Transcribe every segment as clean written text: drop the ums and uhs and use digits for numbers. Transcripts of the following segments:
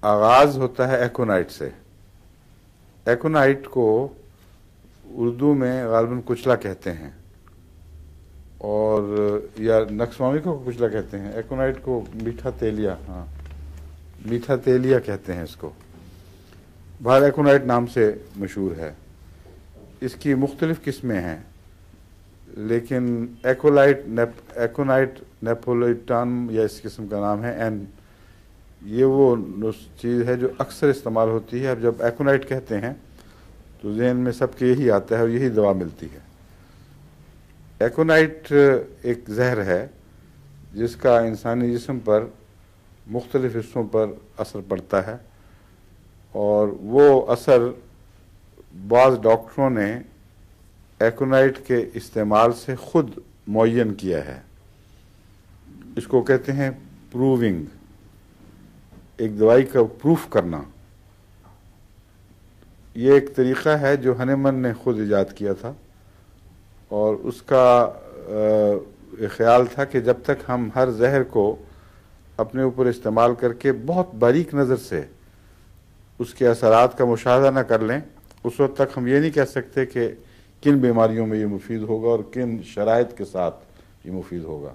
آغاز ہوتا ہے ایکونائٹ سے. ایکونائٹ کو اردو میں غالباً کچلا کہتے ہیں اور یا نقصوامی کو کچلا کہتے ہیں. ایکونائٹ کو میٹھا تیلیا، ہاں میٹھا تیلیا کہتے ہیں اس کو. بہر ایکونائٹ نام سے مشہور ہے. اس کی مختلف قسمیں ہیں، لیکن ایکونائٹ نیپولیٹان یا اس قسم کا نام ہے یہ وہ چیز ہے جو اکثر استعمال ہوتی ہے. اب جب ایکونائٹ کہتے ہیں تو ذہن میں سب کے یہی آتا ہے اور یہی دوا ملتی ہے. ایکونائٹ ایک زہر ہے جس کا انسانی جسم پر مختلف حصوں پر اثر پڑتا ہے، اور وہ اثر بعض ڈاکٹروں نے ایکونائٹ کے استعمال سے خود معین کیا ہے. اس کو کہتے ہیں پروونگ، ایک دوائی کا پروف کرنا. یہ ایک طریقہ ہے جو ہنیمن نے خود ایجاد کیا تھا، اور اس کا خیال تھا کہ جب تک ہم ہر زہر کو اپنے اوپر استعمال کر کے بہت باریک نظر سے اس کے اثرات کا مشاہدہ نہ کر لیں، اس وقت تک ہم یہ نہیں کہہ سکتے کہ کن بیماریوں میں یہ مفید ہوگا اور کن شرائط کے ساتھ یہ مفید ہوگا.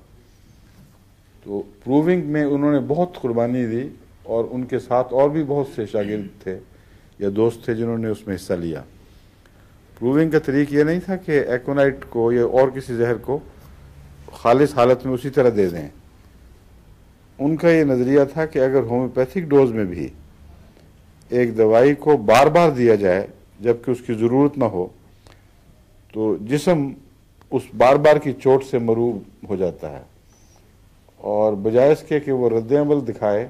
تو پروونگ میں انہوں نے بہت قربانی دی، اور ان کے ساتھ اور بھی بہت سے شاگرد تھے یا دوست تھے جنہوں نے اس میں حصہ لیا. پروونگ کا طریق یہ نہیں تھا کہ ایکونائٹ کو یا اور کسی زہر کو خالص حالت میں اسی طرح دے دیں. ان کا یہ نظریہ تھا کہ اگر ہومیوپیتھک ڈوز میں بھی ایک دوائی کو بار بار دیا جائے جبکہ اس کی ضرورت نہ ہو، تو جسم اس بار بار کی چوٹ سے مروب ہو جاتا ہے، اور بجائے اس کے کہ وہ رد عمل دکھائے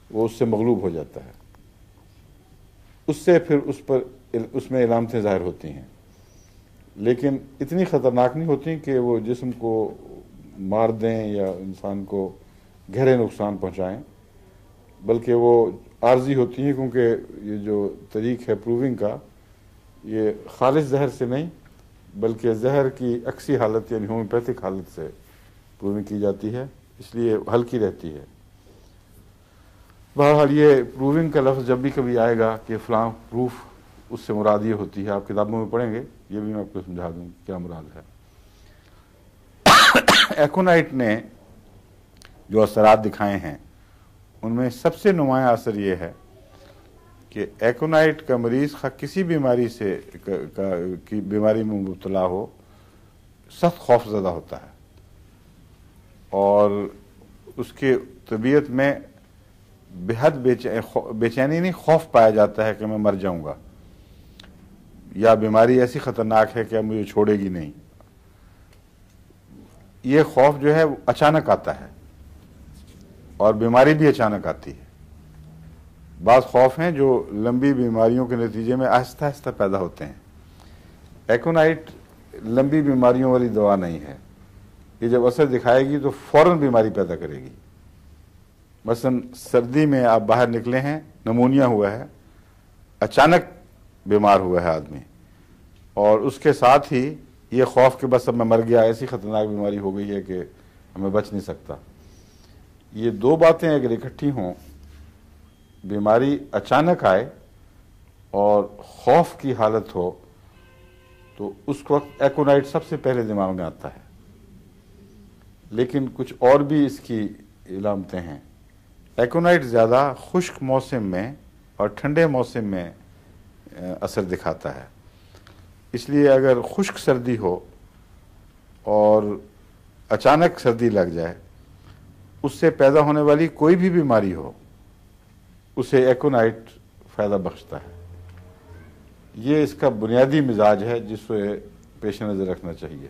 وہ اس سے مغلوب ہو جاتا ہے. اس سے پھر اس میں علامتیں ظاہر ہوتی ہیں، لیکن اتنی خطرناک نہیں ہوتی کہ وہ جسم کو مار دیں یا انسان کو گہرے نقصان پہنچائیں، بلکہ وہ عارضی ہوتی ہیں، کیونکہ یہ جو طریق ہے پروونگ کا، یہ خالص زہر سے نہیں بلکہ زہر کی عکسی حالت یعنی ہومیوپیتھک حالت سے پروونگ کی جاتی ہے، اس لیے ہلکی رہتی ہے. بہرحال یہ پروونگ کا لفظ جب بھی کبھی آئے گا کہ فلاں پروف، اس سے مراد یہ ہوتی ہے. آپ کتابوں میں پڑھیں گے، یہ بھی میں آپ کو سمجھا دوں کیا مراد ہے. ایکونائٹ نے جو اثرات دکھائے ہیں ان میں سب سے نمایاں اثر یہ ہے کہ ایکونائٹ کا مریض کسی بیماری کی بیماری میں مبتلا ہو، سخت خوف زدہ ہوتا ہے، اور اس کی طبیعت میں بے حد بے چینی نہیں، خوف پایا جاتا ہے کہ میں مر جاؤں گا، یا بیماری ایسی خطرناک ہے کہ اب مجھے چھوڑے گی نہیں. یہ خوف جو ہے وہ اچانک آتا ہے، اور بیماری بھی اچانک آتی ہے. بعض خوف ہیں جو لمبی بیماریوں کے نتیجے میں آہستہ آہستہ پیدا ہوتے ہیں. ایکونائٹ لمبی بیماریوں والی دوا نہیں ہے. یہ جب اثر دکھائے گی تو فوراً بیماری پیدا کرے گی. مثلا سردی میں آپ باہر نکلے ہیں، نمونیا ہوا ہے، اچانک بیمار ہوا ہے آدمی، اور اس کے ساتھ ہی یہ خوف کہ بس اب میں مر گیا، ایسی خطرناک بیماری ہو گئی ہے کہ میں بچ نہیں سکتا. یہ دو باتیں اگر اکٹھی ہوں، بیماری اچانک آئے اور خوف کی حالت ہو، تو اس وقت ایکونائٹ سب سے پہلے دماغ میں آتا ہے. لیکن کچھ اور بھی اس کی علامتیں ہیں. ایکونائٹ زیادہ خشک موسم میں اور ٹھنڈے موسم میں اثر دکھاتا ہے. اس لیے اگر خشک سردی ہو اور اچانک سردی لگ جائے، اس سے پیدا ہونے والی کوئی بھی بیماری ہو، اسے ایکونائٹ فائدہ بخشتا ہے. یہ اس کا بنیادی مزاج ہے جس سے پیش نظر رکھنا چاہیے.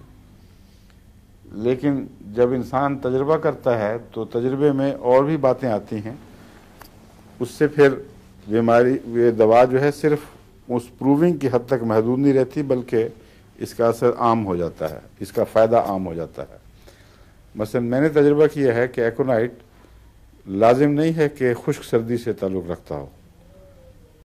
لیکن جب انسان تجربہ کرتا ہے تو تجربے میں اور بھی باتیں آتی ہیں. اس سے پھر یہ دوا جو ہے صرف اس پروونگ کی حد تک محدود نہیں رہتی، بلکہ اس کا اثر عام ہو جاتا ہے، اس کا فائدہ عام ہو جاتا ہے. مثلا میں نے تجربہ کیا ہے کہ ایکونائٹ لازم نہیں ہے کہ خشک سردی سے تعلق رکھتا ہو.